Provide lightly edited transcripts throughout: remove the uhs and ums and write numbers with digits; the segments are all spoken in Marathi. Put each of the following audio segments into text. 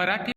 मराठी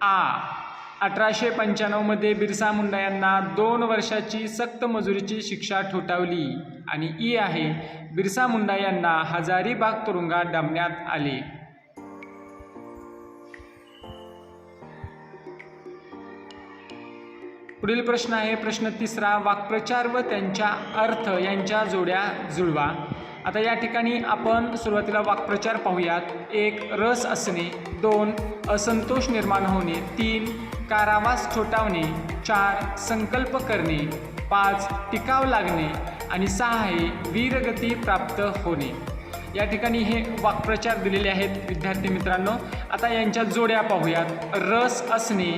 आ 1895 मध्ये बिरसा मुंडा यांना 2 वर्षाची सक्त मजुरीची शिक्षा ठोठावली. आणि ई आहे बिरसा मुंडा यांना हजारीबाग तुरुंगात डांबण्यात आले. पुढील प्रश्न आहे प्रश्न 3. वाक्प्रचार व त्यांच्या अर्थ यांच्या जोड्या जुळवा. आता या ठिकाणी आपण सुरुवातीला वाक्प्रचार पाहूयात. 1. रस असणे. 2. असंतोष निर्माण होणे. 3. कारावास ठोठावणे. 4. संकल्प करणे. 5. टिकाव लागणे. आणि 6 आहे वीरगती प्राप्त होणे. या ठिकाणी हे वाक्प्रचार दिलेले आहेत विद्यार्थी मित्रांनो. आता यांच्या जोड्या पाहूयात. रस असणे,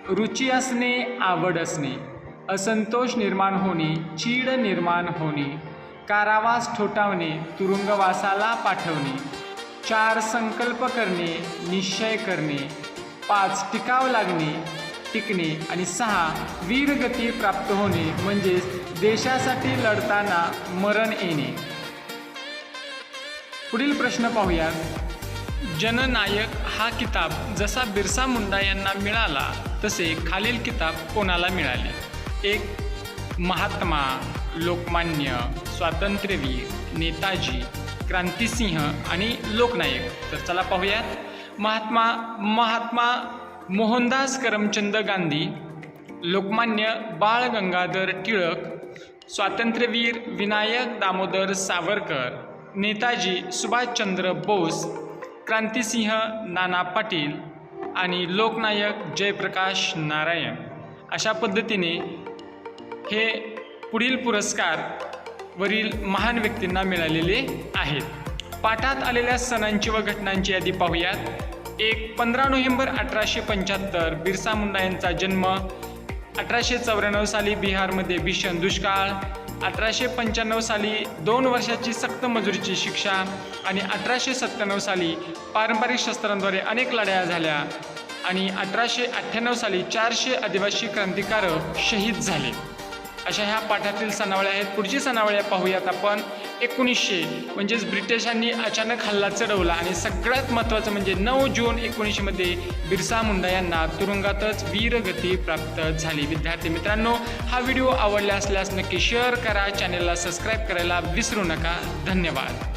रुची असणे, आवड असणे. असंतोष निर्माण होणे, चीड निर्माण होणे. कारावास ठोठावणे, तुरुंगवासाला पाठवणे. 4. संकल्प करणे, निश्चय करणे. 5. टिकाव लागणे, टिकणे. आणि 6. वीरगती प्राप्त होणे म्हणजेच देशासाठी लढताना मरण येणे. पुढील प्रश्न पाहूयात. जननायक हा किताब जसा बिरसा मुंडा यांना मिळाला तसे खालील किताब कोणाला मिळाले. 1. महात्मा, लोकमान्य, स्वातंत्र्यवीर, नेताजी, क्रांतिसिंह आणि लोकनायक. तर चला पाहूयात. महात्मा मोहनदास करमचंद गांधी. लोकमान्य बाळ गंगाधर टिळक. स्वातंत्र्यवीर विनायक दामोदर सावरकर. नेताजी सुभाषचंद्र बोस. क्रांतिसिंह नाना पाटील. आणि लोकनायक जयप्रकाश नारायण. अशा पद्धतीने हे पुढील पुरस्कार वरील महान व्यक्तींना मिळालेले आहेत. पाठात आलेल्या सणांची व घटनांची यादी पाहूयात. 1. 15 नोव्हेंबर 1875 बिरसा मुंडा यांचा जन्म. 1894 साली बिहारमध्ये भीषण दुष्काळ, 1895 साली 2 वर्षाची सक्त मजुरीची शिक्षा आणि 1897 साली पारंपरिक शस्त्रांद्वारे अनेक लढाया झाल्या आणि 1898 साली 400 आदिवासी क्रांतिकारक शहीद झाले. अशा ह्या पाठातील सणावळ्या आहेत. पुढची सणावळ्या पाहूयात आपण. 1900 म्हणजेच ब्रिटिशांनी अचानक हल्ला चढवला आणि सगळ्यात महत्त्वाचं म्हणजे 9 जून 1900 मध्ये बिरसा मुंडा यांना तुरुंगातच वीरगती प्राप्त झाली. विद्यार्थी मित्रांनो, हा व्हिडिओ आवडला असल्यास नक्की शेअर करा, चॅनेलला सबस्क्राईब करायला विसरू नका. धन्यवाद.